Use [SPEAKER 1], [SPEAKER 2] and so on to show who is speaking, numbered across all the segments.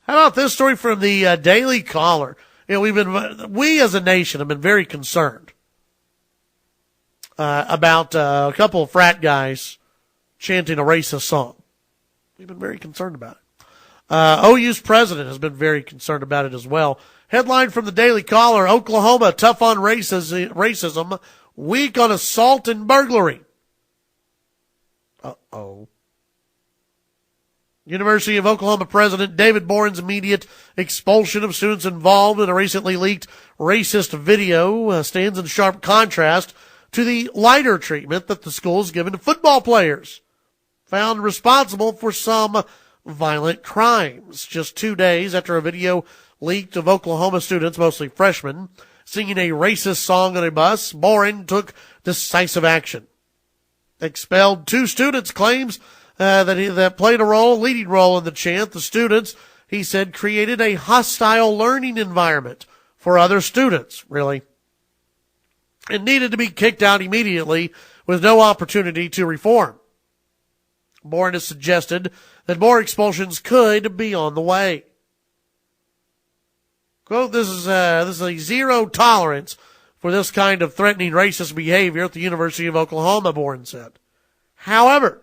[SPEAKER 1] How about this story from the Daily Caller? You know, we as a nation have been very concerned about a couple of frat guys chanting a racist song. We've been very concerned about it. OU's president has been very concerned about it as well. Headline from the Daily Caller: Oklahoma tough on racism, weak on assault and burglary. Uh-oh. University of Oklahoma President David Boren's immediate expulsion of students involved in a recently leaked racist video stands in sharp contrast to the lighter treatment that the school has given to football players found responsible for some violent crimes. Just 2 days after a video leaked of Oklahoma students, mostly freshmen, singing a racist song on a bus, Boren took decisive action. Expelled 2 students, claims that played a leading role in the chant. The students, he said, created a hostile learning environment for other students, really, and needed to be kicked out immediately with no opportunity to reform. Boren has suggested that more expulsions could be on the way. Quote, this is a zero tolerance for this kind of threatening racist behavior at the University of Oklahoma, Boren said. However,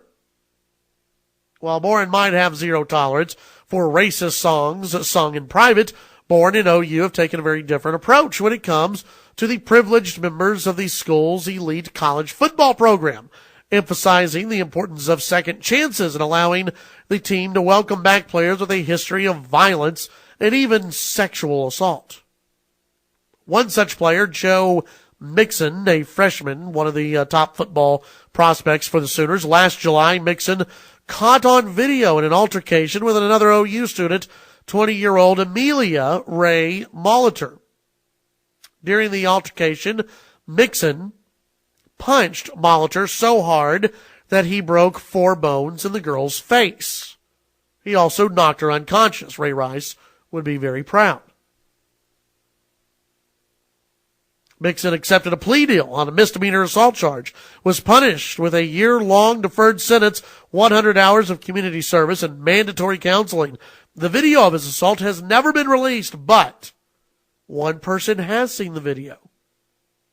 [SPEAKER 1] while Boren might have zero tolerance for racist songs sung in private, Boren and OU have taken a very different approach when it comes to the privileged members of the school's elite college football program, emphasizing the importance of second chances and allowing the team to welcome back players with a history of violence and even sexual assault. One such player, Joe Mixon, a freshman, one of the top football prospects for the Sooners. Last July, Mixon caught on video in an altercation with another OU student, 20-year-old Amelia Ray Molitor. During the altercation, Mixon punched Molitor so hard that he broke 4 bones in the girl's face. He also knocked her unconscious. Ray Rice would be very proud. Mixon accepted a plea deal on a misdemeanor assault charge, was punished with a year-long deferred sentence, 100 hours of community service, and mandatory counseling. The video of his assault has never been released, but one person has seen the video.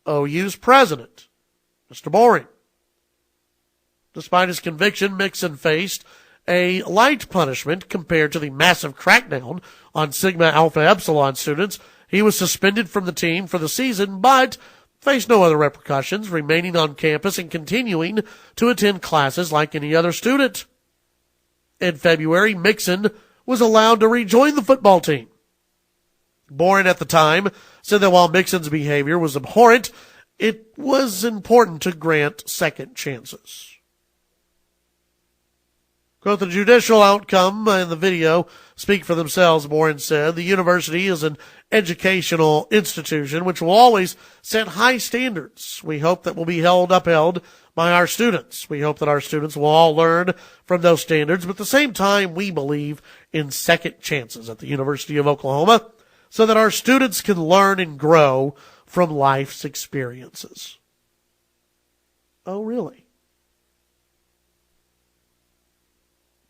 [SPEAKER 1] OU's president, Mr. Boren. Despite his conviction, Mixon faced a light punishment compared to the massive crackdown on Sigma Alpha Epsilon students. He was suspended from the team for the season, but faced no other repercussions, remaining on campus and continuing to attend classes like any other student. In February, Mixon was allowed to rejoin the football team. Boren at the time said that while Mixon's behavior was abhorrent, it was important to grant second chances. Quote, the judicial outcome in the video speak for themselves, Boren said. The university is an educational institution which will always set high standards. We hope that will be upheld by our students. We hope that our students will all learn from those standards, but at the same time, we believe in second chances at the University of Oklahoma so that our students can learn and grow from life's experiences. Oh, really?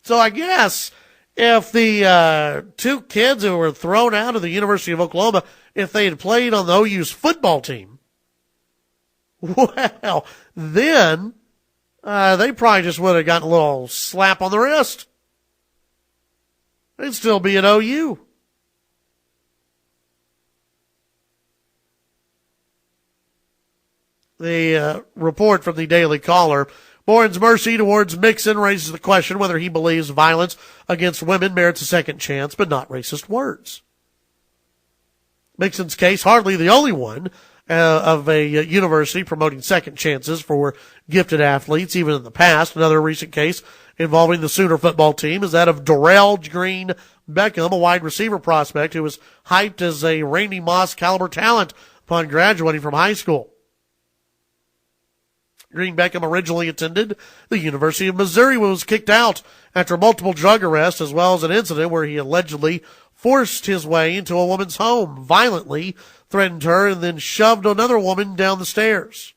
[SPEAKER 1] So I guess if the 2 kids who were thrown out of the University of Oklahoma, if they had played on the OU's football team, well, then they probably just would have gotten a little slap on the wrist. They'd still be at OU. The report from the Daily Caller: Boren's mercy towards Mixon raises the question whether he believes violence against women merits a second chance, but not racist words. Mixon's case, hardly the only one of a university promoting second chances for gifted athletes, even in the past. Another recent case involving the Sooner football team is that of Darrell Green Beckham, a wide receiver prospect who was hyped as a Randy Moss caliber talent upon graduating from high school. Green Beckham originally attended the University of Missouri when was kicked out after multiple drug arrests, as well as an incident where he allegedly forced his way into a woman's home, violently threatened her, and then shoved another woman down the stairs.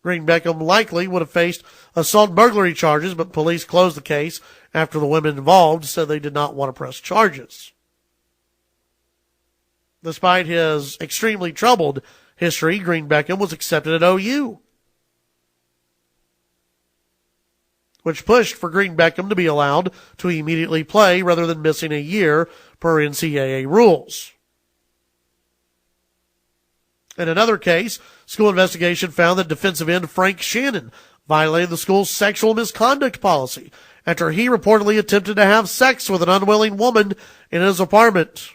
[SPEAKER 1] Green Beckham likely would have faced assault and burglary charges, but police closed the case after the women involved said they did not want to press charges. Despite his extremely troubled history, Green Beckham was accepted at OU, which pushed for Green Beckham to be allowed to immediately play rather than missing a year per NCAA rules. In another case, school investigation found that defensive end Frank Shannon violated the school's sexual misconduct policy after he reportedly attempted to have sex with an unwilling woman in his apartment.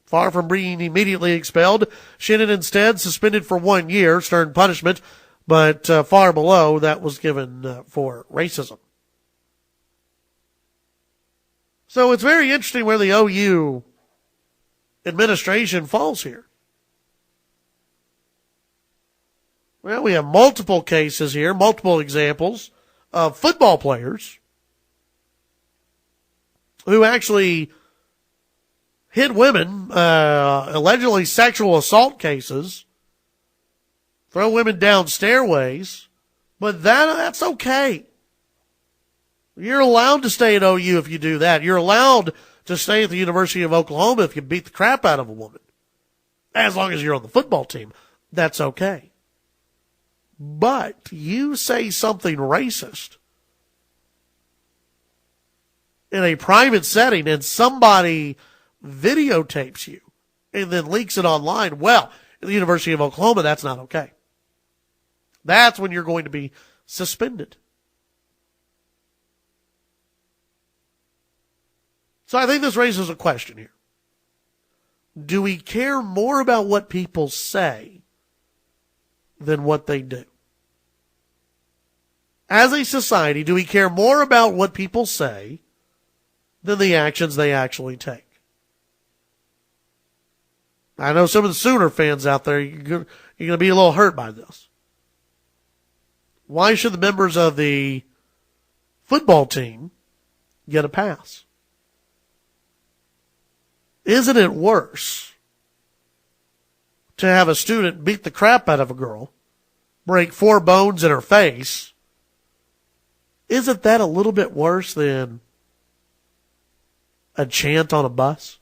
[SPEAKER 1] Far from being immediately expelled, Shannon instead suspended for 1 year, stern punishment, but far below that was given for racism. So it's very interesting where the OU administration falls here. Well, we have multiple cases here, multiple examples of football players who actually hit women, allegedly sexual assault cases, throw women down stairways, but that's okay. You're allowed to stay at OU if you do that. You're allowed to stay at the University of Oklahoma if you beat the crap out of a woman. As long as you're on the football team, that's okay. But you say something racist in a private setting and somebody videotapes you and then leaks it online, well, at the University of Oklahoma, that's not okay. That's when you're going to be suspended. So I think this raises a question here. Do we care more about what people say than what they do? As a society, do we care more about what people say than the actions they actually take? I know some of the Sooner fans out there, you're going to be a little hurt by this. Why should the members of the football team get a pass? Isn't it worse to have a student beat the crap out of a girl, break 4 bones in her face? Isn't that a little bit worse than a chant on a bus?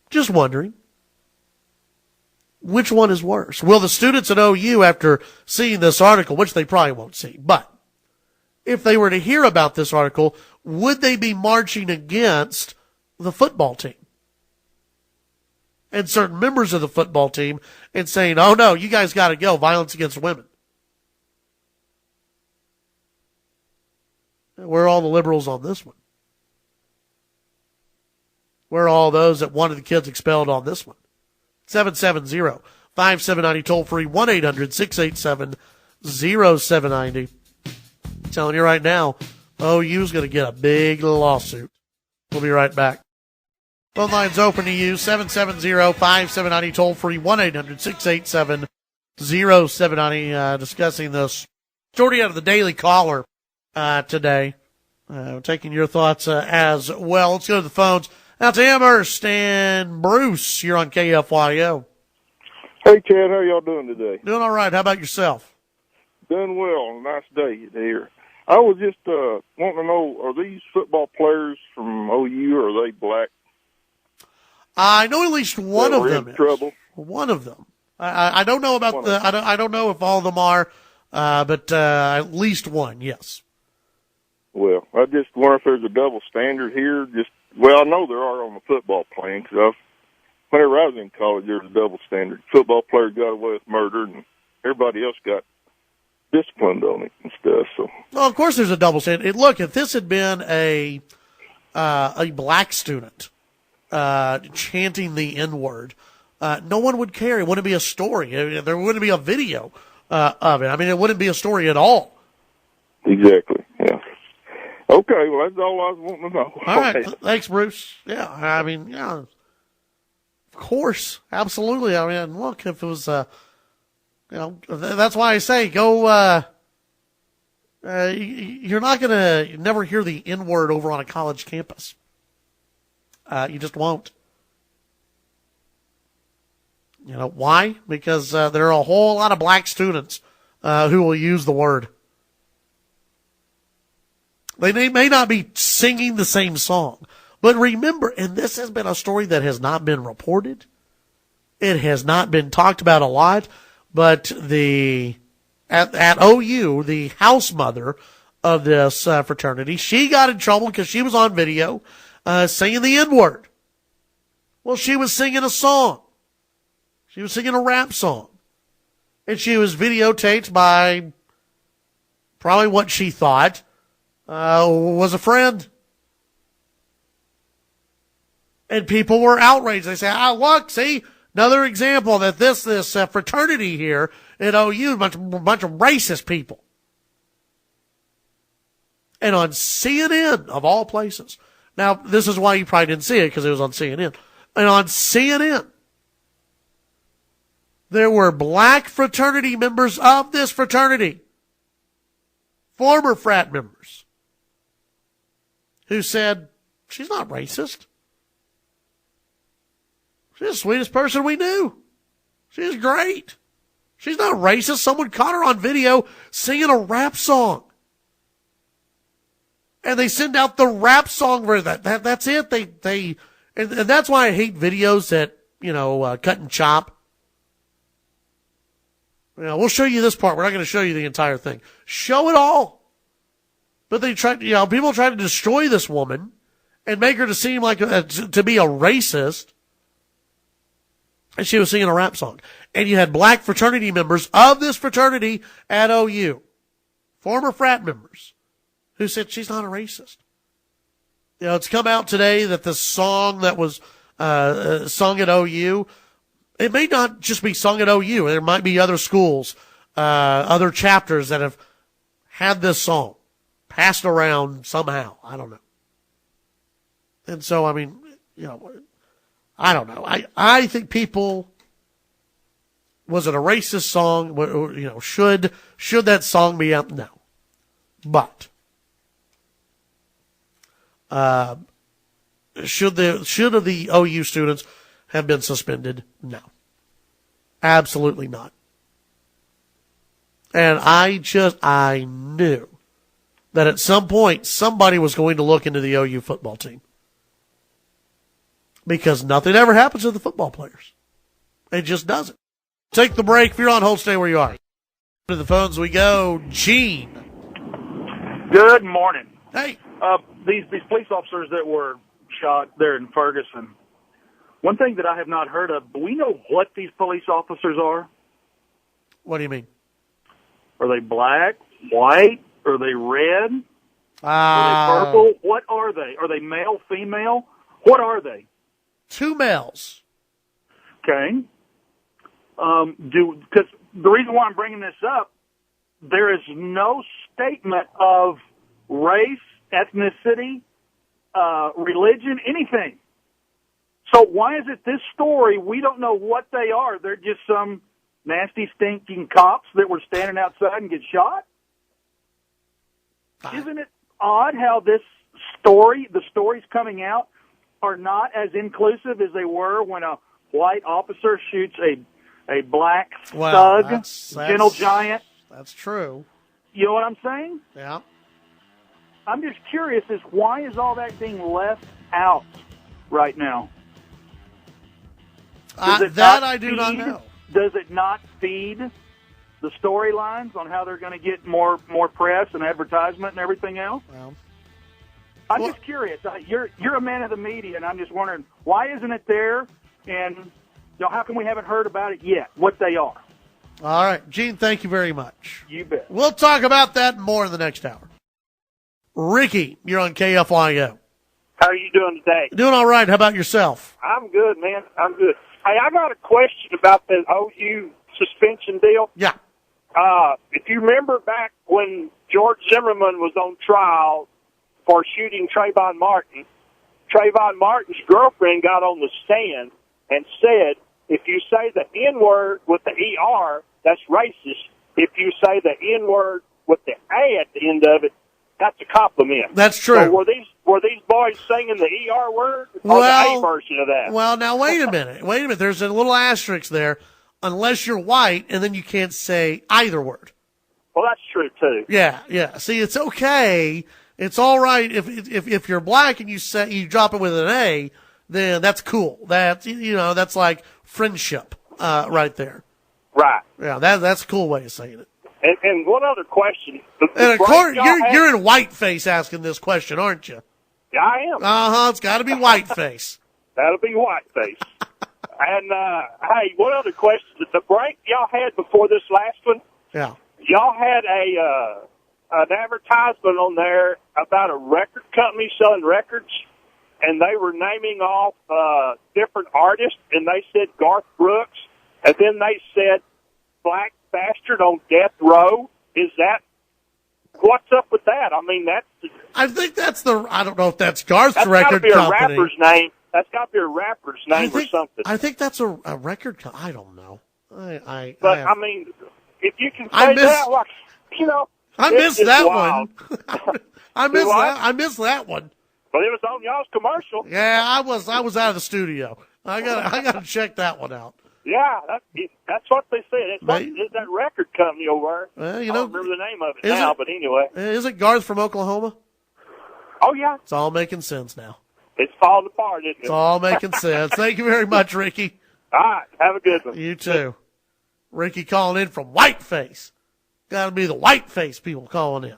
[SPEAKER 1] Just wondering. Which one is worse? Will the students at OU, after seeing this article, which they probably won't see, but if they were to hear about this article, would they be marching against the football team and certain members of the football team and saying, oh no, you guys got to go, violence against women? Where are all the liberals on this one? Where are all those that wanted the kids expelled on this one? 770-5790, toll free, 1-800-687-0790. I'm telling you right now, OU's going to get a big lawsuit. We'll be right back. Phone line's open to you, 770-5790, toll free, 1-800-687-0790, discussing this story out of the Daily Caller today. Taking your thoughts as well. Let's go to the phones. Now to Amherst and Bruce. You're on KFYO.
[SPEAKER 2] Hey, Chad. How y'all doing today?
[SPEAKER 1] Doing all right. How about yourself?
[SPEAKER 2] Doing well. Nice day here. I was just wanting to know, are these football players from OU, or are they black?
[SPEAKER 1] I know at least one of them is.
[SPEAKER 2] Trouble?
[SPEAKER 1] One of them. I don't know about I don't know if all of them are, but at least one, yes.
[SPEAKER 2] Well, I just wonder if there's a double standard here. Well, I know there are on the football playing, because whenever I was in college, there was a double standard. Football players got away with murder, and everybody else got disciplined on it and stuff. So,
[SPEAKER 1] well, of course, there's a double standard. Look, if this had been a black student chanting the N-word, no one would care. It wouldn't be a story. There wouldn't be a video of it. I mean, it wouldn't be a story at all.
[SPEAKER 2] Exactly. Yeah. Okay, well, that's all I was wanting to know.
[SPEAKER 1] All right. Thanks, Bruce. Yeah, I mean, yeah, of course. Absolutely. I mean, look, if it was, that's why I say go, you're not going to never hear the N-word over on a college campus. You just won't. You know, why? Because there are a whole lot of black students who will use the word. They may not be singing the same song. But remember, and this has been a story that has not been reported. It has not been talked about a lot, but at OU, the house mother of this fraternity, she got in trouble because she was on video singing the N-word. Well, she was singing a song. She was singing a rap song. And she was videotaped by probably what she thought was a friend. And people were outraged. They say, look, see, another example that this fraternity here at OU, a bunch of racist people. And on CNN, of all places. Now, this is why you probably didn't see it, because it was on CNN. And on CNN, there were black fraternity members of this fraternity, former frat members, who said, she's not racist. She's the sweetest person we knew. She's great. She's not racist. Someone caught her on video singing a rap song. And they send out the rap song for that's it. And that's why I hate videos that, cut and chop. We'll show you this part. We're not going to show you the entire thing. Show it all. But they people try to destroy this woman and make her to seem like to be a racist. And she was singing a rap song. And you had black fraternity members of this fraternity at OU, former frat members, who said she's not a racist. It's come out today that the song that was sung at OU, it may not just be sung at OU. There might be other schools, other chapters that have had this song passed around somehow. I don't know. And so, I don't know. I think people, was it a racist song? Should that song be out? No. But, should the OU students have been suspended? No. Absolutely not. And I knew that at some point somebody was going to look into the OU football team. Because nothing ever happens to the football players. It just doesn't. Take the break. If you're on hold, stay where you are. To the phones we go. Gene.
[SPEAKER 3] Good morning.
[SPEAKER 1] Hey.
[SPEAKER 3] These police officers that were shot there in Ferguson, one thing that I have not heard of, do we know what these police officers are?
[SPEAKER 1] What do you mean?
[SPEAKER 3] Are they black, white? Are they red? Are they purple? What are they? Are they male, female? What are they?
[SPEAKER 1] 2 males.
[SPEAKER 3] Okay. Because the reason why I'm bringing this up, there is no statement of race, ethnicity, religion, anything. So why is it this story, we don't know what they are? They're just some nasty, stinking cops that were standing outside and get shot? Isn't it odd how the stories coming out are not as inclusive as they were when a white officer shoots a black thug, gentle giant?
[SPEAKER 1] That's true.
[SPEAKER 3] You know what I'm saying?
[SPEAKER 1] Yeah.
[SPEAKER 3] I'm just curious as why is all that being left out right now?
[SPEAKER 1] That I do not know.
[SPEAKER 3] Does it not feed the storylines on how they're going to get more press and advertisement and everything else?
[SPEAKER 1] Well,
[SPEAKER 3] I'm just curious. You're a man of the media, and I'm just wondering why isn't it there? And how come we haven't heard about it yet? What they are?
[SPEAKER 1] All right, Gene. Thank you very much.
[SPEAKER 3] You bet.
[SPEAKER 1] We'll talk about that and more in the next hour. Ricky, you're on KFYO.
[SPEAKER 4] How are you doing today?
[SPEAKER 1] Doing all right. How about yourself?
[SPEAKER 4] I'm good, man. I'm good. Hey, I got a question about the OU suspension deal.
[SPEAKER 1] Yeah.
[SPEAKER 4] If you remember back when George Zimmerman was on trial for shooting Trayvon Martin's girlfriend got on the stand and said, if you say the N-word with the ER, that's racist. If you say the N-word with the A at the end of it, that's a compliment.
[SPEAKER 1] That's true.
[SPEAKER 4] So were these boys singing the ER word or the A version of that?
[SPEAKER 1] Well, now wait a minute. There's a little asterisk there. Unless you're white, and then you can't say either word.
[SPEAKER 4] Well, that's true too.
[SPEAKER 1] Yeah. See, it's okay It's all right if you're black and you drop it with an A, then that's cool. That's like friendship, right there.
[SPEAKER 4] Right.
[SPEAKER 1] Yeah, that's a cool way of saying it.
[SPEAKER 4] And one other question.
[SPEAKER 1] And of course, you're in whiteface asking this question, aren't you?
[SPEAKER 4] Yeah, I am.
[SPEAKER 1] It's got to be whiteface.
[SPEAKER 4] That'll be whiteface. And, hey, one other question. The break y'all had before this last one,
[SPEAKER 1] Yeah.
[SPEAKER 4] y'all had an advertisement on there about a record company selling records, and they were naming off different artists, and they said Garth Brooks, and then they said Black Bastard on Death Row. Is that, what's up with that? I mean,
[SPEAKER 1] I think that's I don't know if that's Garth's
[SPEAKER 4] That's got to
[SPEAKER 1] record
[SPEAKER 4] be a
[SPEAKER 1] company.
[SPEAKER 4] rapper's name. That's got to be a rapper's name or something.
[SPEAKER 1] I think that's a record company. I don't know.
[SPEAKER 4] I mean, if you can say that, like,
[SPEAKER 1] I missed that
[SPEAKER 4] wild.
[SPEAKER 1] one. I missed that one.
[SPEAKER 4] But it was on y'all's commercial.
[SPEAKER 1] Yeah, I was out of the studio. I got to check that one out.
[SPEAKER 4] Yeah, that's what they said. It's that record company over there.
[SPEAKER 1] Well,
[SPEAKER 4] I don't remember the name of it now, but anyway.
[SPEAKER 1] Is it Garth from Oklahoma?
[SPEAKER 4] Oh, yeah.
[SPEAKER 1] It's all making sense now.
[SPEAKER 4] It's falling apart, isn't it?
[SPEAKER 1] It's all making sense. Thank you very much, Ricky.
[SPEAKER 4] All right. Have a good one.
[SPEAKER 1] You too. Ricky calling in from Whiteface. Got to be the Whiteface people calling in.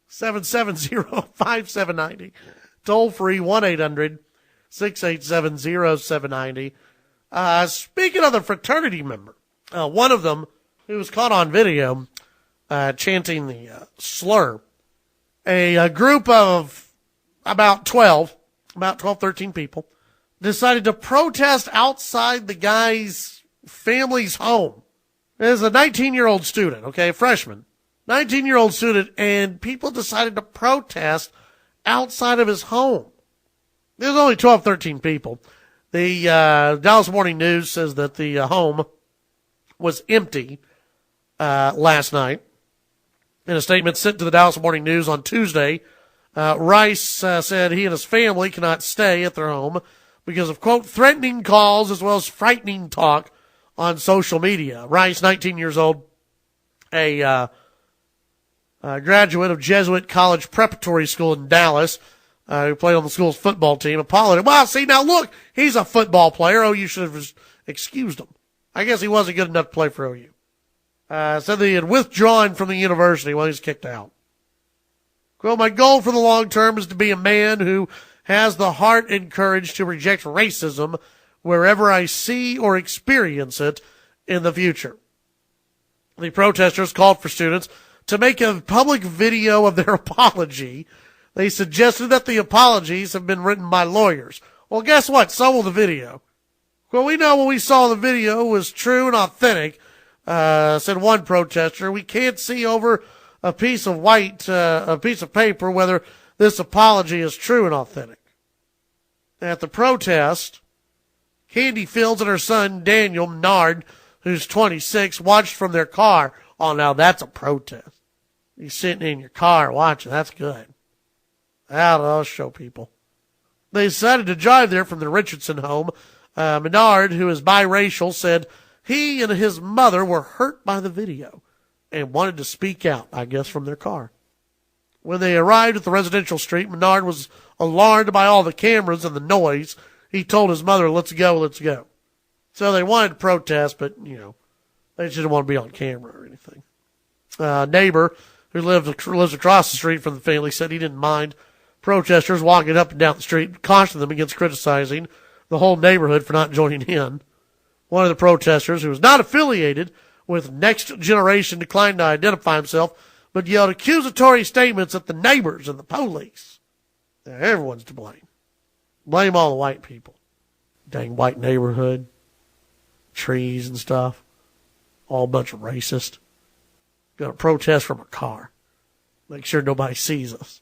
[SPEAKER 1] 770-5790. Toll free 1-800-687-0790. Speaking of the fraternity member, one of them who was caught on video chanting the slur, a group of about 12, 13 people, decided to protest outside the guy's family's home. There's a 19-year-old student, okay, freshman, 19-year-old student, and people decided to protest outside of his home. There's only 13 people. The Dallas Morning News says that the home was empty last night. In a statement sent to the Dallas Morning News on Tuesday, Rice said he and his family cannot stay at their home because of, quote, threatening calls as well as frightening talk on social media. Rice, 19 years old, a graduate of Jesuit College Preparatory School in Dallas, who played on the school's football team, apologized. Well, see, now look, he's a football player. Oh, you should have excused him. I guess he wasn't good enough to play for OU. Said that he had withdrawn from the university while he was kicked out. Well, my goal for the long term is to be a man who has the heart and courage to reject racism wherever I see or experience it in the future. The protesters called for students to make a public video of their apology. They suggested that the apologies have been written by lawyers. Well, guess what? So will the video. Well, we know what we saw in the video was true and authentic, said one protester. We can't see over a piece of paper whether this apology is true and authentic. At the protest, Candy Fields and her son, Daniel Menard, who's 26, watched from their car. Oh, now that's a protest. You're sitting in your car watching. That's good. That'll show people. They decided to drive there from the Richardson home. Menard, who is biracial, said he and his mother were hurt by the video and wanted to speak out, I guess, from their car. When they arrived at the residential street, Menard was alarmed by all the cameras and the noise. He told his mother, let's go, let's go. So they wanted to protest, but, they just didn't want to be on camera or anything. A neighbor who lives across the street from the family said he didn't mind protesters walking up and down the street, cautioned them against criticizing the whole neighborhood for not joining in. One of the protesters, who was not affiliated with Next Generation, declined to identify himself, but yelled accusatory statements at the neighbors and the police. Everyone's to blame. Blame all the white people. Dang white neighborhood. Trees and stuff. All a bunch of racists. Gonna protest from a car. Make sure nobody sees us.